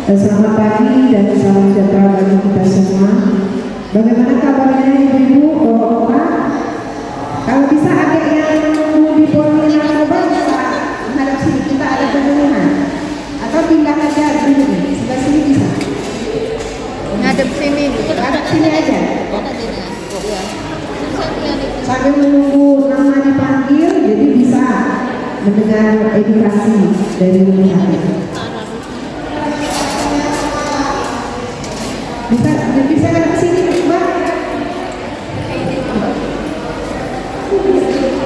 Selamat pagi dan salam sejahtera bagi kita semua. Bagaimana kabarnya ibu-ibu, bapak-bapak? Kalau bisa adik yang menunggu di poli narkoba bisa menghadap sini, kita ada pemenuhan. Atau pindah aja dulu nih, sebelah sini bisa. Ngadep sini. Ngadep sini aja. Sambil menunggu nama dipanggil, jadi bisa mendengar edukasi dari pemerintah. Bisa ngadep sini, Mbak.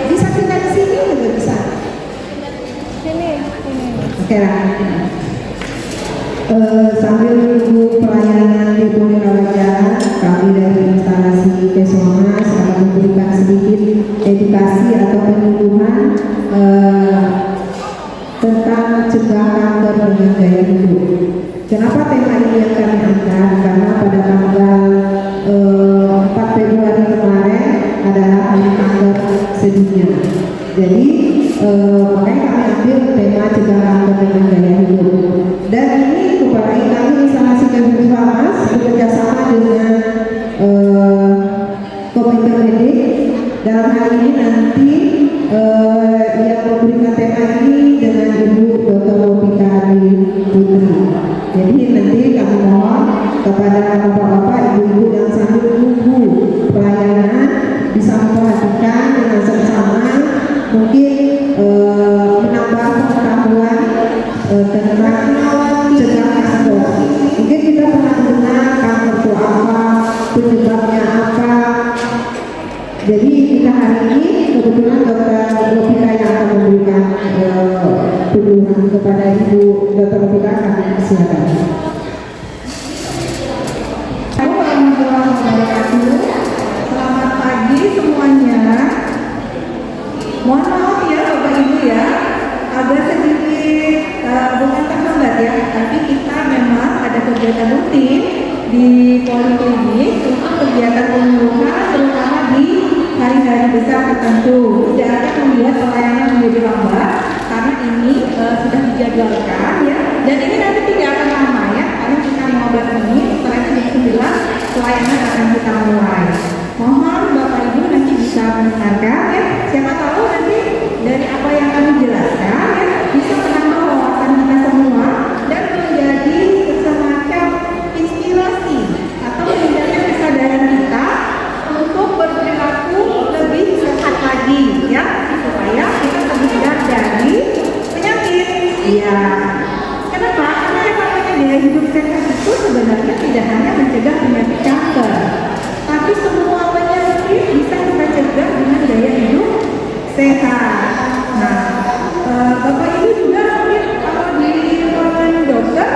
Bisa pindah ke sini juga bisa. Sini. Oke lah. Sambil menunggu pelayanan di Poli Rawajaran, kami dari instalasi Kesomas akan memberikan sedikit edukasi atau penyuluhan tentang cegah kanker dengan gaya hidup. Kenapa tema ini yang kami angkat? Karena pada tanggal 4 Februari kemarin adalah Hari Kanker Sedunia. Jadi makanya kami ambil tema cegah kanker dengan gaya hidup. Dan ini kami instalasi Kesomas bekerjasama dengan Komite Medik. Dalam hal ini nanti yang memberikan tema ini dengan Ibu Dr. Robika Putri. Jadi nanti kami mohon kepada bapak-bapak, ibu-ibu yang sambil menunggu pelayanan bisa memperhatikan dengan seksama, mungkin menambah pengetahuan tentang cegah kanker. Mungkin kita pernah mendengar kanker itu apa, penyebabnya apa. Jadi kita hari ini kebetulan Dr. Robika yang akan memberikan penyuluhan kepada Ibu Dr. Robika, kami silakan. Selamat pagi semuanya. Mohon maaf ya Bapak Ibu ya, agak sedikit bukan terlambat ya, tapi kita memang ada kegiatan rutin di Poliklinik untuk kegiatan penyuluhan terutama di hari-hari besar tertentu. Tidak akan membuat pelayanan menjadi lambat karena ini sudah dijadwalkan ya, dan ini nanti tidak akan lama ya, karena kita 15 menit setelah itu jam 9 pelayanan akan kita mulai. Mohon Bapak Ibu nanti bisa mendengarkan ya, siapa tahu nanti dari apa yang kami jelaskan ya bisa menambah wawasan kita semua dan menjadi semacam inspirasi atau menjadi kesadaran kita untuk berperilaku lebih sehat lagi ya, supaya kita terhindar dari penyakit. Iya. Kenapa? Karena yang namanya gaya hidup sehat itu sebenarnya tidak hanya mencegah penyakit kanker, tapi semua penyakit bisa kita cegah dengan gaya hidup sehat. Nah, Bapak Ibu juga mungkin kalau di ruangan dokter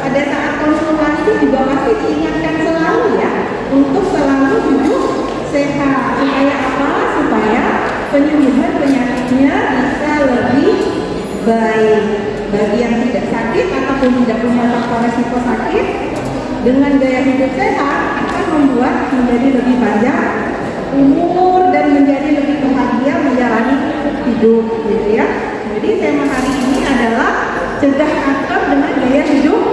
pada saat konsultasi juga pasti diingatkan selalu ya untuk selalu hidup sehat. Supaya apa? Supaya penyembuhan penyakitnya bisa lebih baik. Bagi yang tidak sakit ataupun tidak punya faktor resiko sakit, dengan gaya hidup sehat akan membuat menjadi lebih panjang umur dan menjadi lebih bahagia menjalani hidup gitu ya. Jadi tema hari ini adalah cegah kanker dengan gaya hidup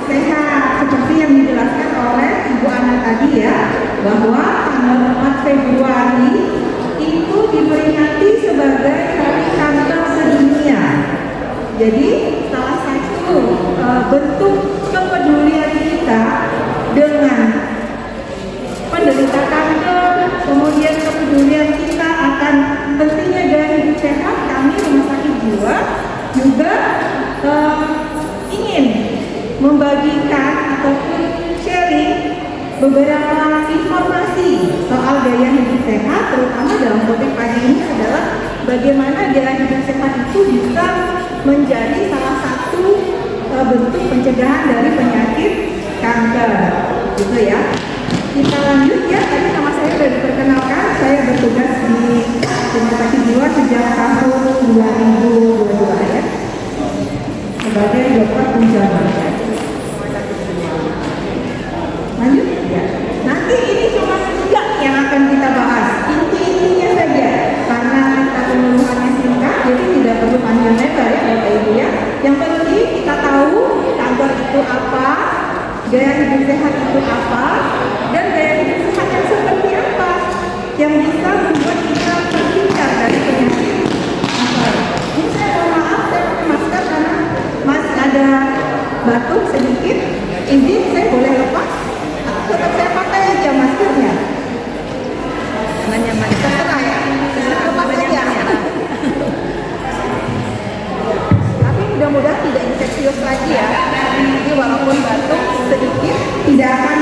sehat, seperti yang dijelaskan oleh Ibu Ana tadi ya, bahwa tanggal 4 Februari itu diperingati sebagai Hari Kanker Sedunia. Jadi salah satu bentuk kepedulian kita dengan penderita kanker, kemudian kepedulian kita akan pentingnya gaya hidup sehat, kami Rumah Sakit Jiwa juga ingin membagikan ataupun sharing beberapa informasi soal gaya hidup sehat, terutama dalam topik pagi ini adalah bagaimana gaya hidup sehat itu bisa menjadi salah satu bentuk pencegahan dari penyakit kanker, gitu ya. Kita lanjut ya, tadi nama saya sudah diperkenalkan, saya bertugas di Rumah Sakit Jiwa sejak tahun 2022 ya, sebagai dokter penjaga. Lanjut ya. Nanti ini cuma 3 yang akan kita bahas, inti-intinya saja, karena kita penyuluhannya singkat, jadi tidak perlu panjang lebar ya Bapak Ibu ya. Yang penting kita tahu kanker itu apa, gaya hidup sehat itu apa, dan gaya hidup sehat yang seperti apa yang bisa membuat kita terhindar dari penyakit kanker. Ini saya mohon maaf, saya pakai masker karena masih ada batuk sedikit. Izin saya boleh lepas, tetap saya pakai aja maskernya. Nyaman. Terserah ya, lepas aja. Tapi mudah-mudahan tidak infeksius lagi ya. Jadi walaupun batuk sedikit tidak akan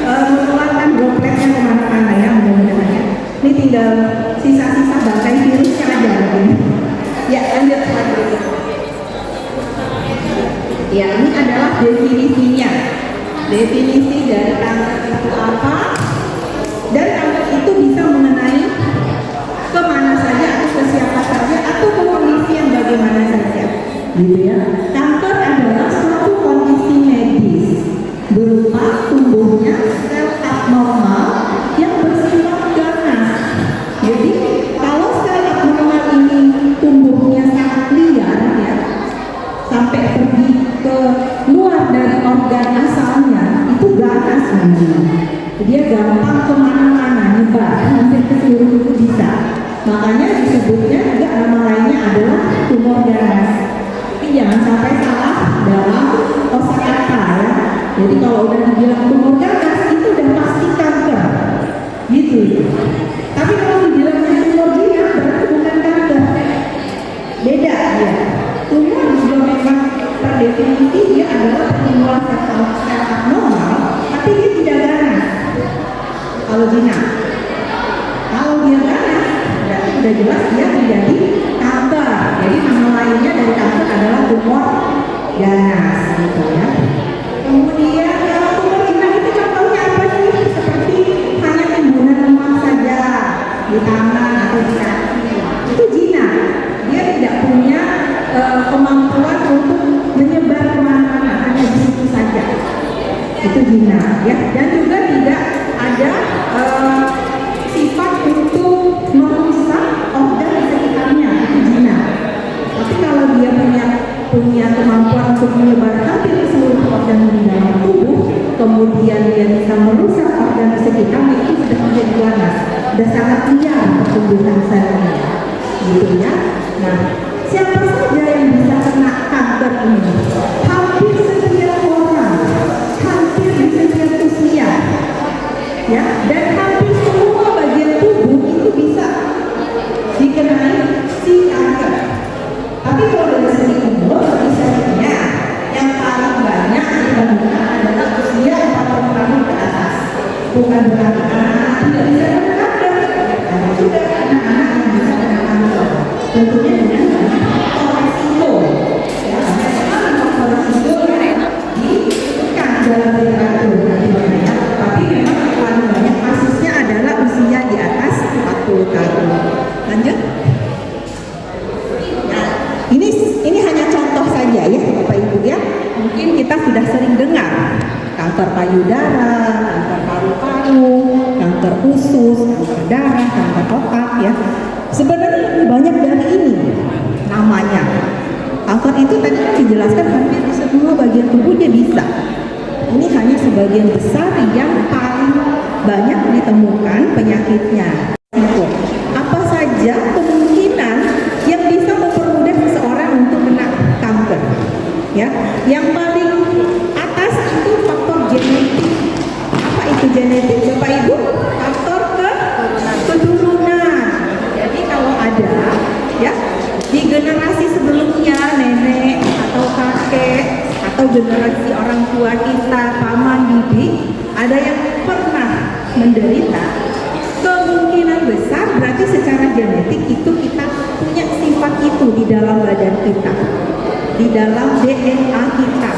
mengeluarkan dropletnya kemana-mana ya, mudah-mudahan ya. Ini tinggal sisa-sisa bangkai virusnya aja lagi. Ya, lanjut lagi. Ya, ini adalah definisinya. Definisi dari kanker itu apa? Dan kanker itu bisa mengenai kemana saja atau ke siapa saja atau ke kondisi yang bagaimana saja, gitu ya. Kanker adalah suatu kondisi medis berupa tumbuhnya sel abnormal yang bersifat ganas. Jadi kalau sel abnormal ini tumbuhnya sangat liar ya, sampai pergi ke luar dari organ asalnya, itu ganas namanya. Dia gampang kemana-mana, nyebar hampir ke seluruh tubuh bisa. Makanya disebutnya juga nama lainnya adalah tumor ganas. Tapi jangan sampai salah dalam kosakata ya. Jadi kalau udah dibilang tumor ganas itu udah pasti kanker, gitu. Tapi kalau dibilangnya tumor jinak berarti bukan kanker. Beda ya. Tumor juga memang per definisi dia adalah pertumbuhan sel abnormal, tapi dia tidak ganas. Kalau jinak, kalau dia ganas, berarti sudah jelas dia menjadi kanker. Jadi nama lainnya dari kanker adalah tumor ganas, gitu ya. Kemudian tumor jinak itu contohnya apa sih? Seperti hanya timbunan lemak saja di tangan atau di kaki, itu jinak. Dia tidak punya kemampuan untuk menyebar kemana-mana, hanya di situ saja. Itu jinak ya. Dan juga tidak ada sifat untuk merusak organ di sekitarnya, itu jinak. Tapi kalau dia punya kemampuan untuk menyebar hampir ke seluruh organ di dalam tubuh, kemudian dia bisa merusak organ di sekitarnya, itu sudah menjadi ganas, sudah sangat liar pertumbuhan selnya, gitu ya. Nah, siapa saja yang bisa kena kanker ini? Hampir setiap orang, hampir di setiap usia, ya, dan hampir semua bagian tubuh itu bisa dikenai si kanker. Tapi kalau dari segi umur, misalnya yang paling banyak ditemukan adalah usia 40 tahun ke atas. Bukan berarti anak-anak tidak bisa kena kanker. Ada juga anak-anak yang bisa kena kanker. Tentunya dengan faktor resiko. Ya, faktor resiko yang disebutkan dalam literatur. Tapi memang paling banyak kasusnya adalah usia di atas 40 tahun. Lanjut. Nah, ini hanya contoh saja ya Bapak Ibu ya. Mungkin kita sudah sering dengar kanker payudara, kanker paru-paru, kanker usus, kanker darah, kanker otak ya. Sebenarnya lebih banyak dari ini namanya. Kanker itu tadi kan dijelaskan hampir di semua bagian tubuh dia bisa. Ini hanya sebagian besar yang paling banyak ditemukan penyakitnya. Apa saja kemungkinan yang bisa mempermudah seseorang untuk kena kanker? Ya, yang paling atas itu faktor genetik. Apa itu genetik, Bapak Ibu? Faktor keturunan. Jadi kalau ada, ya, di generasi sebelumnya nenek atau kakek atau generasi orang tua kita, paman, bibi, ada yang pernah menderita, kemungkinan besar berarti secara genetik itu kita punya sifat itu di dalam badan kita, di dalam DNA kita,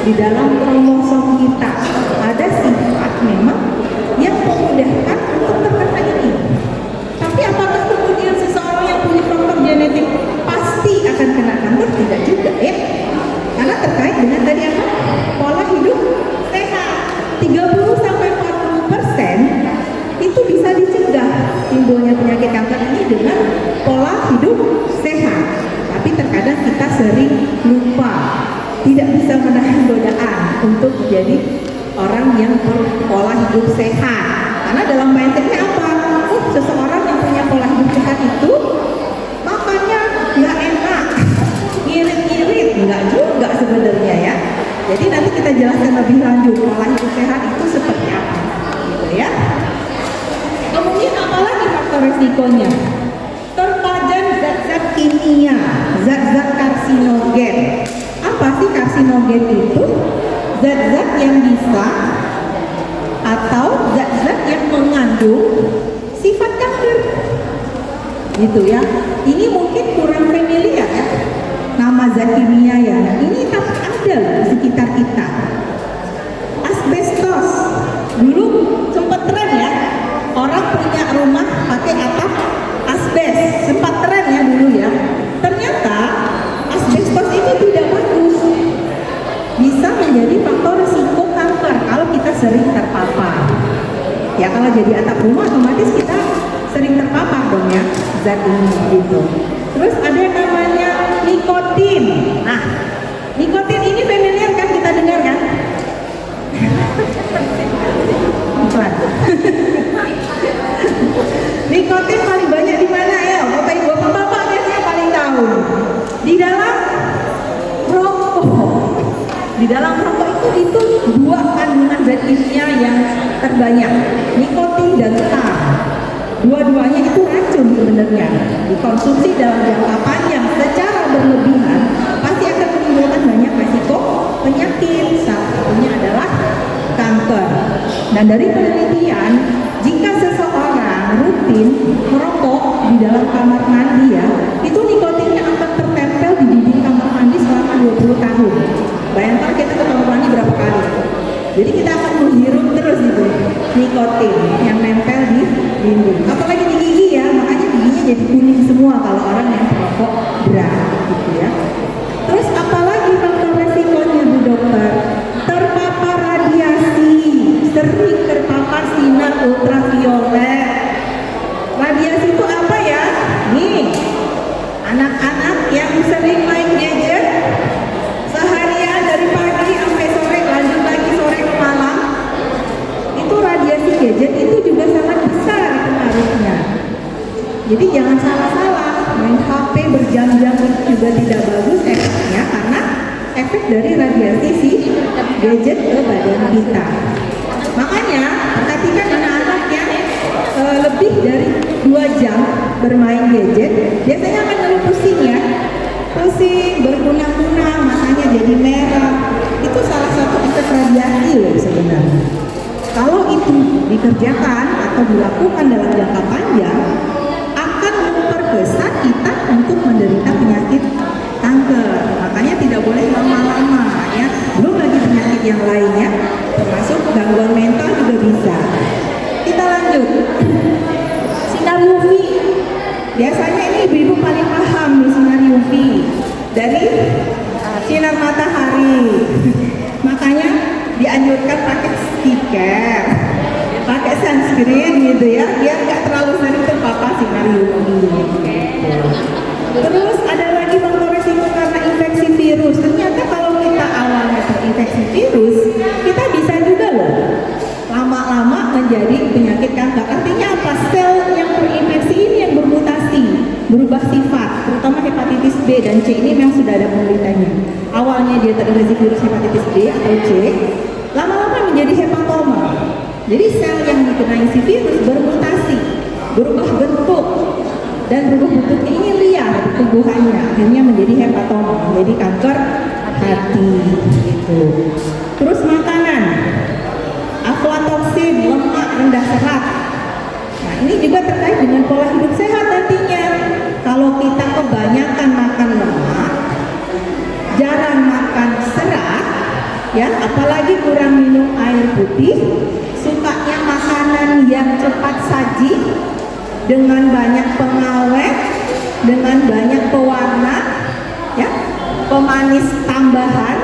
di dalam kromosom kita ada sifat memang yang memudahkan untuk terkena ini. Tapi apakah kemudian seseorang yang punya faktor genetik pasti akan kena kanker? Tidak juga ya. Karena terkait dengan tadi apa? Pola hidup sehat. 30-40% itu bisa dicegah timbulnya penyakit kanker ini dengan pola hidup sehat. Tapi terkadang kita sering lupa, tidak bisa menahan godaan jadi orang yang berpola hidup sehat. Karena dalam mindsetnya apa? Oh, seseorang yang punya pola hidup sehat itu makannya nggak enak, ngirit-ngirit, nggak juga sebenarnya ya. Jadi nanti kita jelaskan lebih lanjut pola hidup sehat itu seperti apa, gitu ya. Kemudian apalagi faktor resikonya? Terpajan zat-zat kimia, zat-zat karsinogen. Apa sih karsinogen itu? Zat-zat yang bisa atau zat-zat yang mengandung sifat kanker. Gitu ya. Ini mungkin kurang familiar ya. Nama zat kimia ya. Ini tapi ada di sekitar kita. Asbestos. Dulu sempat tren ya. Orang punya rumah pakai atap asbes. Sempat tren ya dulu ya. Ternyata asbestos itu tidak bagus. Bisa menjadi faktor risiko kanker kalau kita sering terpapar. Ya kalau jadi atap rumah otomatis kita sering terpapar dong ya zat ini gitu. Terus ada yang namanya nikotin. Nah, nikotin ini familiar kan, kita dengar kan? Iklan. Nikotin paling banyak di mana ya? Bapak Ibu, Bapak biasanya paling tahu. Di dalam rokok. Di dalam rokok itu dua kandungan zat kimia yang terbanyak, nikotin dan tar. Dua-duanya itu racun sebenarnya. Dikonsumsi dalam jangka panjang secara berlebihan pasti akan menimbulkan banyak resiko penyakit. Salah satunya adalah kanker. Dan dari penelitian, jika seseorang rutin merokok di dalam kamar mandi ya, itu nikotinnya akan tertempel di dinding kamar mandi selama 20 tahun. Bayangkan kita ke kamar mandi berapa kali. Jadi kita akan menghirup terus itu nikotin yang nempel di dinding. Apalagi di gigi ya, makanya giginya jadi kuning semua kalau orang yang merokok berat gitu ya. Terus apalagi faktor resikonya Bu Dokter? Terpapar radiasi, sering terpapar sinar ultraviolet. Radiasi itu apa ya? Nih, anak-anak yang sering main gadget seharian dari pagi sampai sore, lanjut lagi sore ke malam, itu radiasi gadget itu juga sangat besar pengaruhnya. Jadi jangan salah-salah, main HP berjam-jam itu juga tidak bagus efeknya, karena efek dari radiasi si gadget ke badan kita. Makanya perhatikan anak-anak yang lebih dari 2 jam bermain gadget, biasanya akan ngeluh pusing ya. Pusing, berkunang-kunang, matanya jadi merah. Itu salah satu efek radiasi loh sebenarnya. Kalau itu dikerjakan atau dilakukan dalam jangka panjang, akan memperkesan kita untuk menderita penyakit kanker. Makanya tidak boleh lama-lama ya. Belum lagi penyakit yang lainnya, termasuk gangguan mental juga bisa. Kita lanjut. Sinar UV. Biasanya ini ibu-ibu paling paham nih sinar UV dari sinar matahari. Makanya dianjurkan pakai skincare, pakai sunscreen gitu ya, biar nggak terlalu sering terpapar sinar UV. Terus ada lagi faktor risiko karena infeksi virus. Ternyata kalau kita awalnya terinfeksi virus, kita bisa juga loh lama-lama menjadi penyakit kanker. Artinya apa? Sel yang terinfeksi ini yang bermutasi, berubah sifat, terutama hepatitis B dan C ini memang sudah ada penelitiannya. Awalnya dia terinfeksi virus hepatitis B atau C, lama-lama menjadi hepatoma. Jadi sel yang dikenai si virus bermutasi, berubah bentuk, dan berubah bentuknya ini liar tubuhannya, akhirnya menjadi hepatoma, menjadi kanker hati gitu. Terus makanan, aflatoksin, lemak rendah serat. Nah ini juga terkait dengan pola hidup sehat nantinya. Kalau kita kebanyakan makan lemak, jarang makan serat, ya, apalagi kurang minum air putih, sukanya makanan yang cepat saji, dengan banyak pengawet, dengan banyak pewarna, ya, pemanis tambahan,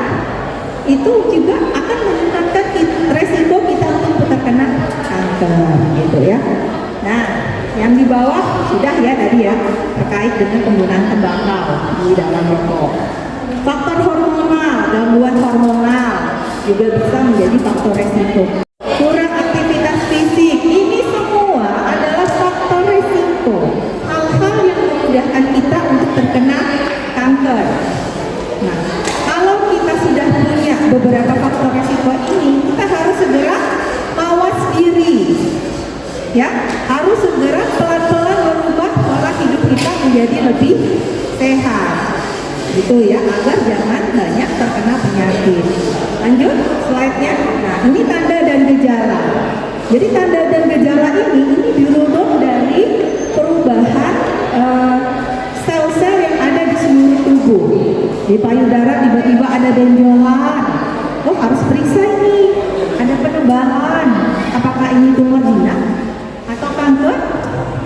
itu juga akan meningkatkan resiko kita untuk terkena kanker, gitu ya. Nah, yang di bawah sudah ya tadi ya, terkait dengan penggunaan tembakau di dalam rokok. Faktor hormonal, gangguan hormonal, juga bisa menjadi faktor resiko. Kurang aktivitas fisik, ini semua adalah faktor resiko. Hal-hal yang memudahkan kita untuk terkena kanker. Nah, kalau kita sudah punya beberapa faktor resiko ini, kita harus segera mawas diri. Ya, harus segera pelan-pelan merubah pola hidup kita menjadi lebih sehat. Gitu ya, agar jangan banyak terkena penyakit. Lanjut slide-nya. Nah, ini tanda dan gejala. Jadi tanda dan gejala ini dirunut dari perubahan sel-sel yang ada di seluruh tubuh. Di payudara tiba-tiba ada benjolan. Oh, harus periksa ini. Ada penebalan. Apakah ini tumor jinak atau kanker?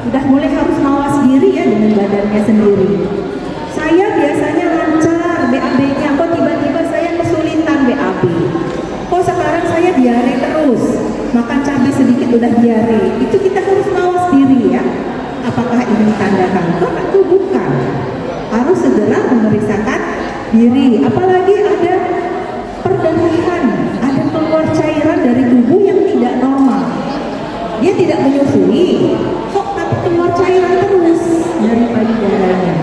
Udah mulai harus mawas diri ya dengan badannya sendiri. Saya biasanya lancar BAB-nya, kok tiba-tiba saya kesulitan BAB. Kok sekarang saya diare terus, makan cabai sedikit udah diare. Itu kita harus mawas diri ya. Apakah ini tanda kanker atau bukan? Harus segera memeriksakan diri. Apalagi ada perdarahan, ada keluar cairan dari tubuh yang tidak normal. Dia tidak menyusui, kok tapi keluar cairan terus dari payudaranya.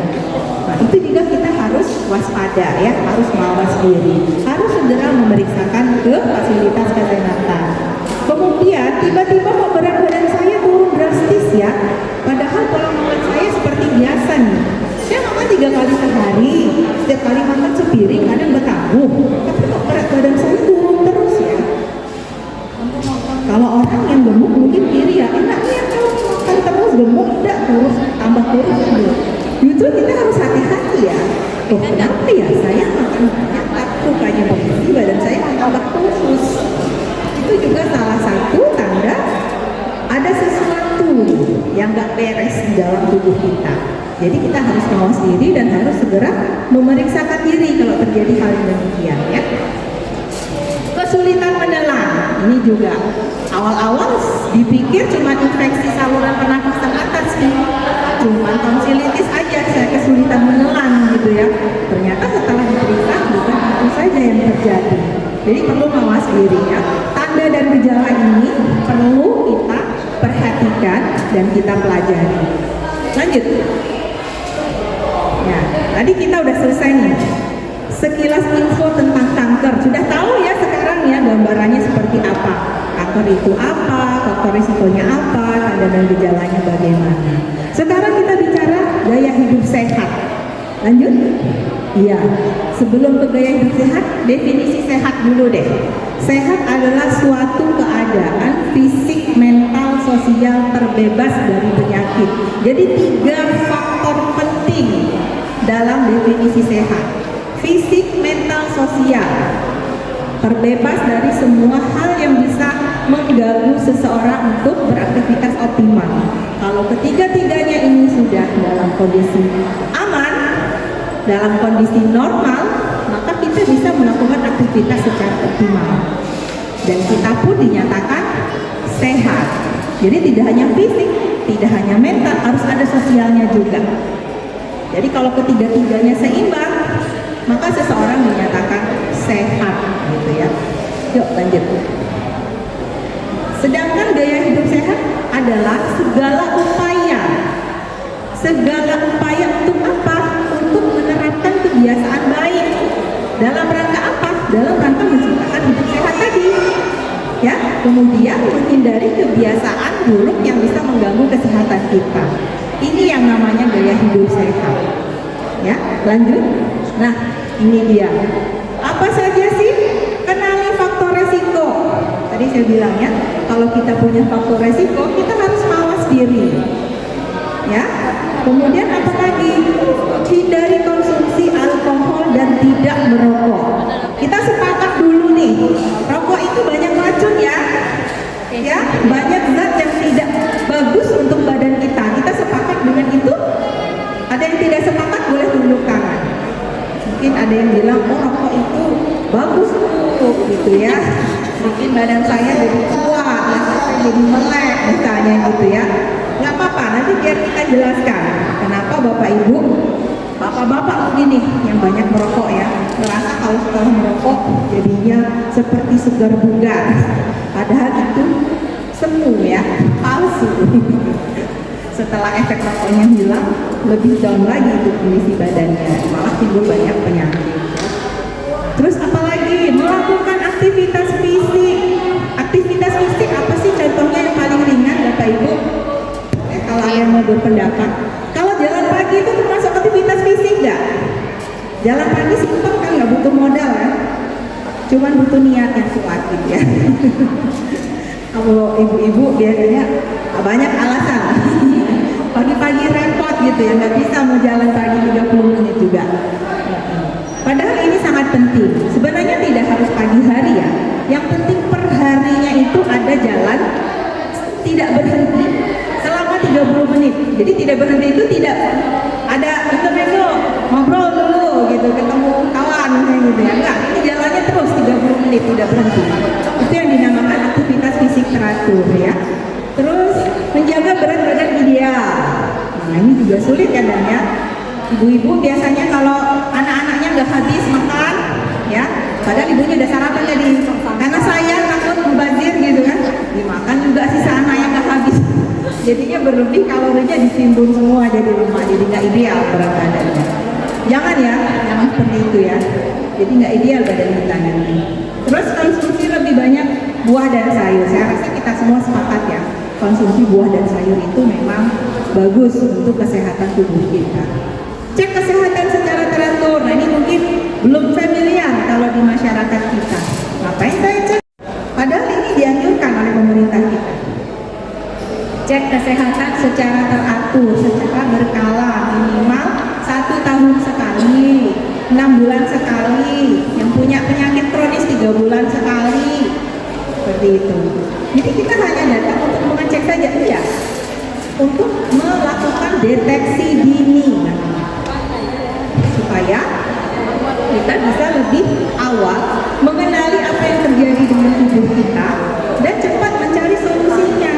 Nah, itu juga kita harus waspada ya, harus mawas diri, harus segera memeriksakan ke fasilitas kesehatan. Kemudian tiba-tiba kok berat badan saya turun drastis ya, padahal pola makan saya seperti biasa nih. Saya makan 3 kali sehari, setiap kali makan sepiring, kadang bertambah, tapi kok berat badan saya turun terus ya. Kalau orang yang gemuk mungkin kiri ya, enaknya kalau makan terus gemuk, tidak terus tambah terus gitu. Justru kita harus hati-hati ya. Oh, kenapa ya saya makan banyak aku kayak begini, badan saya tambah khusus. Itu juga salah satu tanda ada sesuatu yang gak beres di dalam tubuh kita. Jadi kita harus mawas diri dan harus segera memeriksakan diri kalau terjadi hal yang demikian ya. Kesulitan menelan, ini juga awal-awal dipikir cuma infeksi saluran pernafasan atas nih, cuma tonsilitis aja saya kesulitan menelan gitu ya. Ternyata setelah diperiksa bukan itu saja yang terjadi. Jadi perlu mawas diri ya. Tanda dan gejala ini perlu kita perhatikan dan kita pelajari. Lanjut. Ya, tadi kita udah selesai nih. Sekilas info tentang kanker, sudah tahu ya sekarang ya gambarannya seperti apa. Kanker itu apa, faktor risikonya apa, tanda dan gejalanya bagaimana. Sekarang kita bicara gaya hidup sehat. Lanjut? Iya, sebelum ke gaya hidup sehat, definisi sehat dulu deh. Sehat adalah suatu keadaan fisik, mental, sosial terbebas dari penyakit. Jadi 3 faktor penting dalam definisi sehat. Fisik, mental, sosial, terbebas dari semua hal yang bisa mengganggu seseorang untuk beraktivitas optimal. Kalau ketiga-tiganya ini sudah dalam kondisi aman, dalam kondisi normal, maka kita bisa melakukan aktivitas secara optimal. Dan kita pun dinyatakan sehat. Jadi tidak hanya fisik, tidak hanya mental, harus ada sosialnya juga. Jadi kalau ketiga-tiganya seimbang, maka seseorang dinyatakan sehat gitu ya. Yuk lanjut. Sedangkan gaya hidup sehat adalah segala upaya untuk apa? Untuk menerapkan kebiasaan baik. Dalam rangka apa? Dalam rangka menciptakan hidup sehat tadi. Ya, kemudian menghindari kebiasaan buruk yang bisa mengganggu kesehatan kita. Ini yang namanya gaya hidup sehat. Ya, lanjut. Nah, ini dia. Apa saja sih? Kenali faktor resiko. Tadi saya bilang ya, kalau kita punya faktor resiko, kita harus mawas diri. Ya. Kemudian apa lagi? Hindari konsumsi alkohol dan tidak merokok. Kita sepakat dulu nih, rokok itu banyak racun ya. Ya, banyak zat yang tidak bagus untuk badan kita. Kita sepakat dengan itu. Ada yang tidak sepakat boleh tunjuk tangan. Mungkin ada yang bilang, oh rokok itu bagus tuh, gitu ya. Bikin badan saya jadi tua, saya jadi melek, misalnya gitu ya. Nggak nggak apa-apa, nanti biar kita jelaskan kenapa Bapak Ibu, Bapak-bapak mungkin nih yang banyak merokok ya, merasa kalau setelah merokok jadinya seperti segar bugar, padahal itu semu ya, palsu. Setelah efek rokoknya hilang, lebih down lagi itu kondisi badannya, malah timbul banyak penyakit. Terus apalagi melakukan aktivitas fisik. Aktivitas fisik apa sih contohnya yang paling ringan Bapak Ibu? Kalau yang mau berpendapat, kalau jalan pagi itu termasuk aktivitas fisik nggak? Jalan pagi simpel kan, nggak butuh modal ya, cuman butuh niat yang kuat gitu ya. Kalau ibu-ibu biasanya banyak alasan. Pagi-pagi repot gitu ya, nggak bisa mau jalan pagi 30 menit juga. Padahal ini sangat penting. Sebenarnya tidak harus pagi hari ya. Yang penting per harinya itu ada jalan tidak berhenti selama 30 menit. Jadi tidak berhenti itu tidak ada intermezzo, ngobrol dulu gitu, ketemu kawan gitu ya. Enggak, ini jalannya terus 30 menit tidak berhenti. Itu yang dinamakan aktivitas fisik teratur ya. Terus menjaga berat badan ideal. Nah, ini juga sulit kadang ya. Ibu-ibu biasanya kalau anak-anaknya nggak habis makan, ya, padahal ibunya udah sarapan tadi. Karena saya takut mubazir gitu kan, dimakan juga sisa anak yang nggak habis. Jadinya berlebih, kalorinya ditimbun semua, jadi lemah, jadi nggak ideal berat badannya. Jangan ya, jangan seperti itu ya. Jadi nggak ideal badan kita nanti. Terus konsumsi lebih banyak buah dan sayur. Saya rasa kita semua sepakat ya, konsumsi buah dan sayur itu memang bagus untuk kesehatan tubuh kita. Cek kesehatan secara teratur. Nah ini mungkin belum familiar kalau di masyarakat kita. Ngapain saya cek? Padahal ini dianjurkan oleh pemerintah kita. Cek kesehatan secara teratur, secara berkala, minimal 1 tahun sekali, 6 bulan sekali. Yang punya penyakit kronis 3 bulan sekali. Seperti itu. Jadi kita hanya datang untuk mengecek saja, iya, untuk melakukan deteksi dini, supaya kita bisa lebih awal mengenali apa yang terjadi dengan tubuh kita dan cepat mencari solusinya.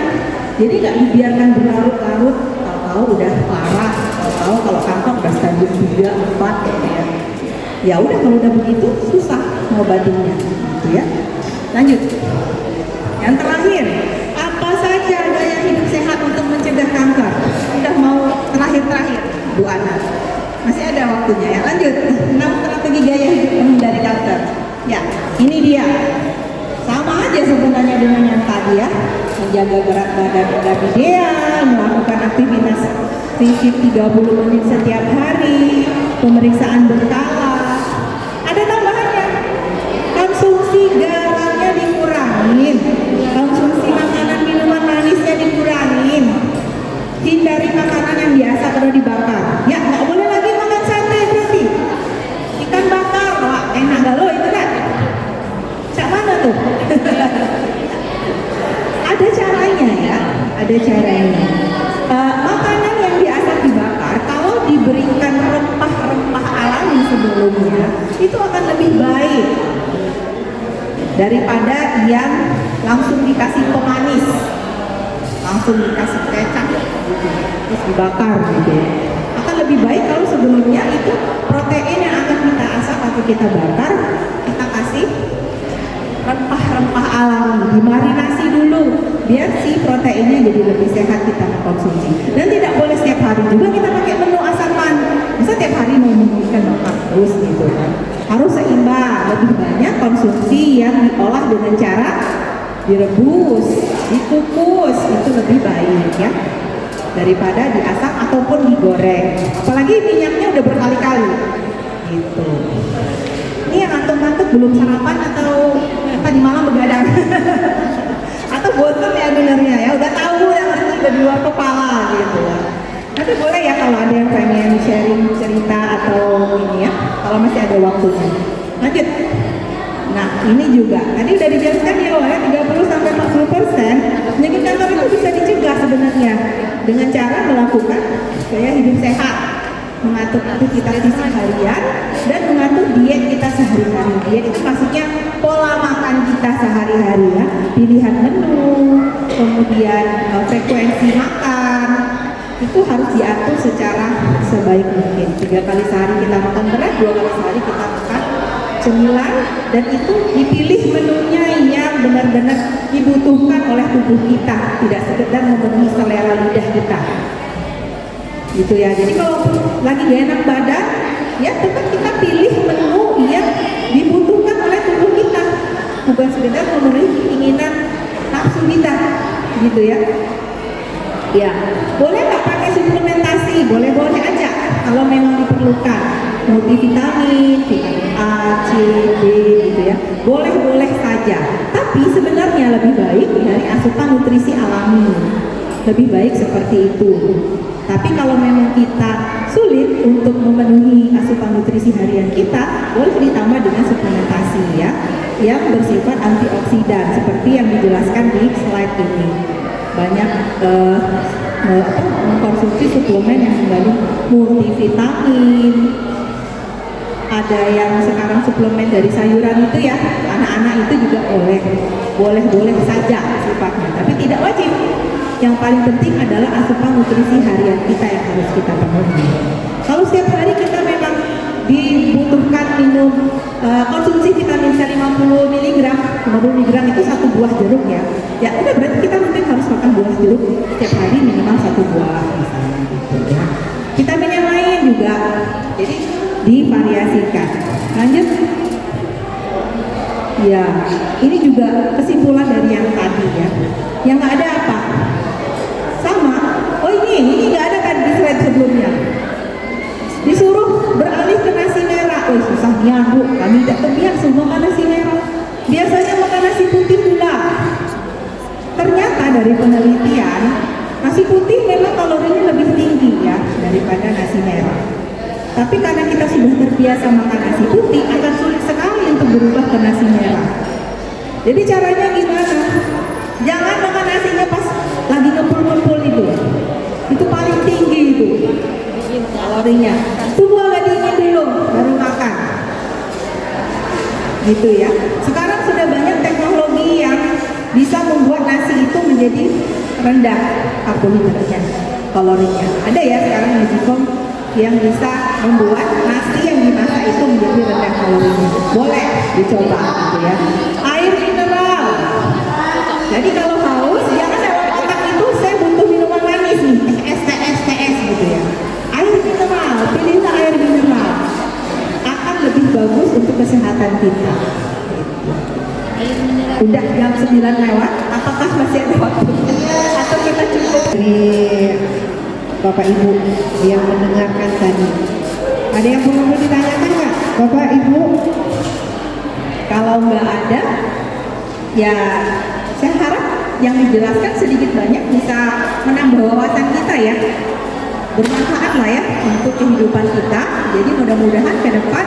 Jadi nggak dibiarkan berlarut-larut, tahu-tahu udah parah, tahu-tahu kalau kanker udah stadium 3, 4 ya. Ya udah, kalau udah begitu susah ngobatinnya, gitu ya. Lanjut. Yang terakhir, apa saja gaya hidup sehat untuk mencegah kanker? Udah mau terakhir-terakhir, Bu Ana. Masih ada waktunya ya. Lanjut. 6 strategi gaya hidup menghindari kanker. Ya, ini dia. Sama aja sebenarnya dengan yang tadi ya. Menjaga berat badan ideal, melakukan aktivitas fisik 30 menit setiap hari, pemeriksaan berkala. Ada tambahannya. Konsumsi garamnya dikurangin, konsumsi makanan minuman manisnya dikurangin, hindari makanan yang biasa perlu dibakar. Ya, nggak boleh lagi makan sate berarti. Ikan bakar, wah enak gak lo itu kan? Cak mana tuh? Ada caranya ya, ada caranya. Makanan yang biasa dibakar, kalau diberikan rempah-rempah alami sebelumnya, itu akan lebih baik daripada yang langsung dikasih pemanis, langsung dikasih kecap gitu, terus dibakar gitu. Akan lebih baik kalau sebelumnya itu protein yang akan kita asap atau kita bakar, kita kasih rempah-rempah alami, dimarinasi dulu biar si proteinnya jadi lebih sehat kita konsumsi. Dan tidak boleh setiap hari juga kita pakai menu asapan. Bisa tiap hari mau ikan bakar terus gitu kan. Harus seimbang, lebih banyak konsumsi yang diolah dengan cara direbus, dikukus, itu lebih baik ya daripada diasap ataupun digoreng. Apalagi minyaknya udah berkali-kali gitu. Ini yang ngantuk-ngantuk belum sarapan atau tadi malam begadang atau bosan ya dengarnya ya, udah tahu yang udah di luar kepala gitu. Nanti boleh ya kalau ada yang pengen sharing cerita atau ini ya, kalau masih ada waktunya. Lanjut. Nah ini juga tadi udah dijelaskan ya, 30-40% penyakit kanker itu bisa dicegah sebenarnya dengan cara melakukan gaya hidup sehat, mengatur aktivitas fisik harian dan mengatur diet kita sehari-hari. Diet itu maksudnya pola makan kita sehari-hari ya, pilihan menu, kemudian frekuensi makan, itu harus diatur secara sebaik mungkin. 3 kali sehari kita makan berat, 2 kali sehari kita makan cemilan, dan itu dipilih menunya yang benar-benar dibutuhkan oleh tubuh kita, tidak sekedar memenuhi selera lidah kita. Gitu ya. Jadi kalau lagi gak enak badan, ya tetap kita pilih menu yang dibutuhkan oleh tubuh kita, bukan sekedar memenuhi keinginan nafsu kita, gitu ya. Ya, boleh nggak pakai suplementasi? Boleh-boleh aja kalau memang diperlukan. Multivitamin, vitamin A, C, D, gitu ya. Boleh-boleh saja. Tapi sebenarnya lebih baik dari asupan nutrisi alami. Lebih baik seperti itu. Tapi kalau memang kita sulit untuk memenuhi asupan nutrisi harian kita, boleh ditambah dengan suplementasi ya, yang bersifat antioksidan seperti yang dijelaskan di slide ini. Banyak mengkonsumsi suplemen yang mengandung multivitamin. Ada yang sekarang suplemen dari sayuran itu ya, anak-anak itu juga boleh saja sifatnya, tapi tidak wajib. Yang paling penting adalah asupan nutrisi harian kita yang harus kita penuhi. Kalau setiap hari kita memang dibutuhkan minum konsumsi vitamin C 50 mg itu 1 buah jeruk ya. Ya udah, berarti kita mungkin harus makan buah jeruk setiap hari minimal 1 buah misalnya gitu ya. Vitamin yang lain juga, jadi divariasikan. Lanjut. Ya, ini juga kesimpulan dari yang tadi ya. Yang nggak ada apa? Sama. Oh ini nggak ada kan di slide sebelumnya. Disuruh beralih ke nasi merah. Oh susahnya Bu, kami tidak terbiasa makan nasi merah. Biasanya makan nasi putih pula. Ternyata dari penelitian, nasi putih memang kalorinya lebih tinggi ya daripada nasi merah. Tapi karena kita sudah terbiasa makan nasi putih, akan sulit sekali untuk berubah ke nasi merah. Jadi caranya gimana? Jangan makan nasinya pas lagi ngepul-ngepul itu. Itu paling tinggi itu kalorinya. Tunggu agak dingin dulu baru makan. Gitu ya. Sekarang sudah banyak teknologi yang bisa membuat nasi itu menjadi rendah karbohidratnya, kalorinya. Ada ya sekarang Magicom yang bisa membuat nasi yang dimasak itu menjadi rendah kalorinya. Boleh dicoba gitu ya. Air mineral. Jadi kalau haus, jangan lewat otak itu saya butuh minuman manis nih, TS gitu ya. Air mineral, pilihlah air mineral. Akan lebih bagus untuk kesehatan kita. Udah jam 9 lewat, apakah masih ada waktu? Atau kita cukup? Ini Bapak Ibu yang mendengarkan tadi, ada yang perlu ditanyakan nggak Bapak Ibu? Kalau nggak ada, ya saya harap yang dijelaskan sedikit banyak bisa menambah wawasan kita ya, bermanfaat lah ya untuk kehidupan kita. Jadi mudah-mudahan ke depan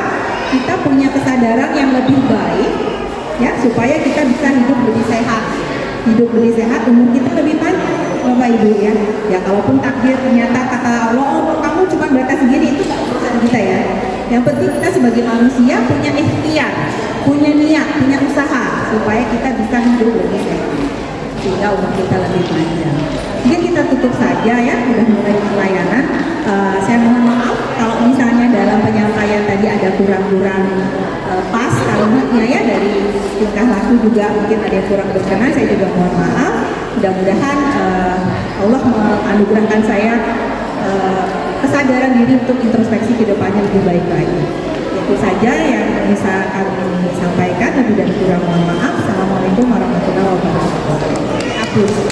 kita punya kesadaran yang lebih baik ya, supaya kita bisa hidup lebih sehat, umur kita lebih panjang Bapak Ibu ya. Ya kalaupun takdir ternyata kata Allah, oh kamu cuma batas segini, itu nggak urusan kita ya. Yang penting kita sebagai manusia punya ikhtiar, punya niat, punya usaha supaya kita bisa hidup lebih sehat, sehingga umur kita lebih panjang. Jadi kita tutup saja ya, udah mulai pelayanan. Saya mohon maaf kalau misalnya dalam penyampaian tadi ada kurang-kurang pas kalimatnya ya, dari tingkah laku juga mungkin ada yang kurang berkenan, saya juga mohon maaf. Mudah-mudahan Allah menganugerahkan saya kesadaran diri untuk introspeksi ke depannya lebih baik lagi. Itu saja yang bisa kami sampaikan, lebih dan kurang mohon maaf. Assalamualaikum warahmatullahi wabarakatuh. Hapus.